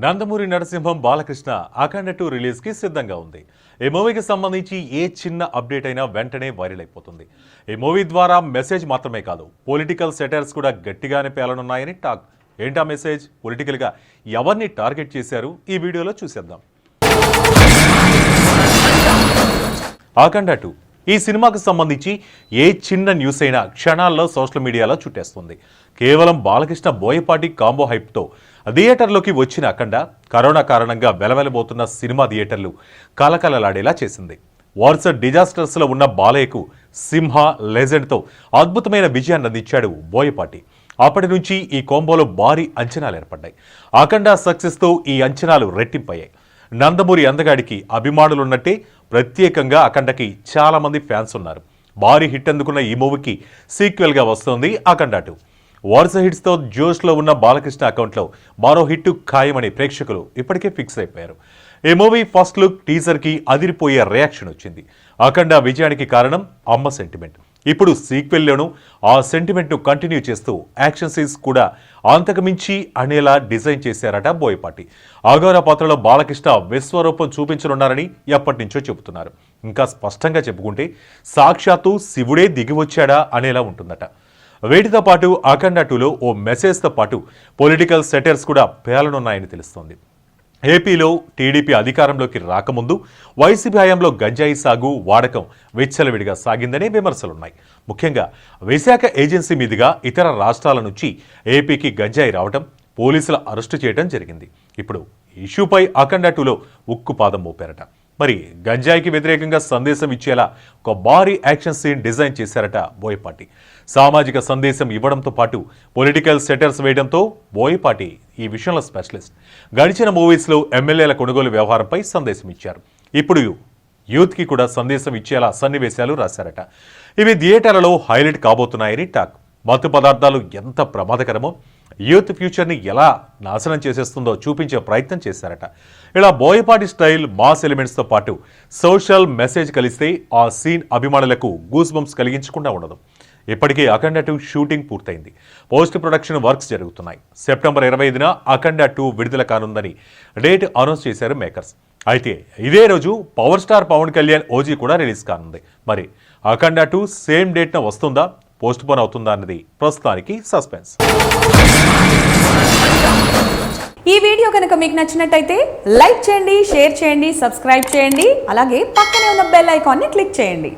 నందమూరి నరసింహం బాలకృష్ణ అఖండ 2 release కి సిద్ధంగా ఉంది. ఈ మూవీకి సంబంధించి ఏ చిన్న అప్డేట్ అయినా వెంటనే వైరల్ అయిపోతుంది. ఈ మూవీ ద్వారా మెసేజ్ మాత్రమే కాదు, పొలిటికల్ సెటైర్స్ కూడా గట్టిగానే పేలనున్నాయని టాక్. ఏంటా మెసేజ్? పొలిటికల్ గా ఎవరిని టార్గెట్ చేశారు? ఈ వీడియోలో చూసేద్దాం. అఖండ 2 ఈ సినిమాకు సంబంధించి ఏ చిన్న న్యూస్ అయినా క్షణాల్లో సోషల్ మీడియాలో చుట్టేస్తుంది. కేవలం బాలకృష్ణ బోయపాటి కాంబో హైప్తో థియేటర్లోకి వచ్చిన అఖండ కరోనా కారణంగా వెలవెలబోతున్న సినిమా థియేటర్లు కలకలలాడేలా చేసింది. వరుస డిజాస్టర్స్లో ఉన్న బాలయ్యకు సింహ లెజెండ్తో అద్భుతమైన విజయాన్ని అందించాడు బోయపాటి. అప్పటి నుంచి ఈ కాంబోలో భారీ అంచనాలు ఏర్పడ్డాయి. అఖండ సక్సెస్తో ఈ అంచనాలు రెట్టింపయ్యాయి. నందమూరి అందగాడికి అభిమానులున్నట్టే ప్రత్యేకంగా అఖండకి చాలా మంది ఫ్యాన్స్ ఉన్నారు. భారీ హిట్ అందుకున్న ఈ మూవీకి సీక్వెల్గా వస్తోంది అఖండ 2. వరుస హిట్స్తో జోష్లో ఉన్న బాలకృష్ణ అకౌంట్లో మరో హిట్ ఖాయమని ప్రేక్షకులు ఇప్పటికే ఫిక్స్ అయిపోయారు. ఈ మూవీ ఫస్ట్ లుక్ టీజర్కి అదిరిపోయే రియాక్షన్ వచ్చింది. అఖండ విజయానికి కారణం అమ్మ సెంటిమెంట్. ఇప్పుడు సీక్వెల్లోనూ ఆ సెంటిమెంట్ను కంటిన్యూ చేస్తూ యాక్షన్ సీన్స్ కూడా అంతకుమించి అనేలా డిజైన్ చేశారట బోయపాటి. అఘోర పాత్రలో బాలకృష్ణ విశ్వరూపం చూపించనున్నారని ఎప్పటి నుంచో చెబుతున్నారు. ఇంకా స్పష్టంగా చెప్పుకుంటే సాక్షాత్తు శివుడే దిగివచ్చాడా అనేలా ఉంటుందట. వీటితో పాటు అఖండ 2లో ఓ మెసేజ్తో పాటు పొలిటికల్ సెటైర్స్ కూడా పేలనున్నాయని తెలుస్తోంది. ఏపీలో టీడీపీ అధికారంలోకి రాకముందు వైసీపీ హయాంలో గంజాయి సాగు వాడకం విచ్చలవిడిగా సాగిందనే విమర్శలున్నాయి. ముఖ్యంగా విశాఖ ఏజెన్సీ మీదుగా ఇతర రాష్ట్రాల నుంచి ఏపీకి గంజాయి రావడం, పోలీసుల అరెస్టు చేయడం జరిగింది. ఇప్పుడు ఇష్యూపై అఖండ 2లో ఉక్కుపాదం మోపారట. మరి గంజాయికి వ్యతిరేకంగా సందేశం ఇచ్చేలా ఒక భారీ యాక్షన్ సీన్ డిజైన్ చేశారట బోయపాటి. సామాజిక సందేశం ఇవ్వడంతో పాటు పొలిటికల్ సెటర్స్ వేయడంతో బోయపాటి ఈ విషయంలో స్పెషలిస్ట్. గడిచిన మూవీస్లో ఎమ్మెల్యేల కొనుగోలు వ్యవహారంపై సందేశం ఇచ్చారు. ఇప్పుడు యూత్కి కూడా సందేశం ఇచ్చేలా సన్నివేశాలు రాశారట. ఇవి థియేటర్లలో హైలైట్ కాబోతున్నాయని టాక్. మత్తు పదార్థాలు ఎంత ప్రమాదకరమో, యూత్ ఫ్యూచర్ని ఎలా నాశనం చేసేస్తుందో చూపించే ప్రయత్నం చేశారట. ఇలా బోయపాటి స్టైల్, మాస్ ఎలిమెంట్స్తో పాటు సోషల్ మెసేజ్ కలిస్తే ఆ సీన్ అభిమానులకు గూస్ బంప్స్ కలిగించకుండా ఉండదు. ఇప్పటికే అఖండ 2 షూటింగ్ పూర్తయింది. పోస్ట్ ప్రొడక్షన్ వర్క్స్ జరుగుతున్నాయి. సెప్టెంబర్ 25న అఖండ 2 విడుదల కానుందని డేట్ అనౌన్స్ చేశారు మేకర్స్. అయితే ఇదే రోజు power star Pawan Kalyan OG కూడా రిలీజ్ కానుంది. మరి అఖండ 2 సేమ్ డేట్న వస్తుందా, పోస్ట్ పోన్ అవుతుందా అన్నది ప్రస్తుతానికి సస్పెన్స్. ఈ వీడియో కనుక మీకు నచ్చినట్టయితే లైక్ చేయండి, షేర్ చేయండి, సబ్స్క్రైబ్ చేయండి. అలాగే పక్కనే ఉన్న బెల్ ఐకాన్ని క్లిక్ చేయండి.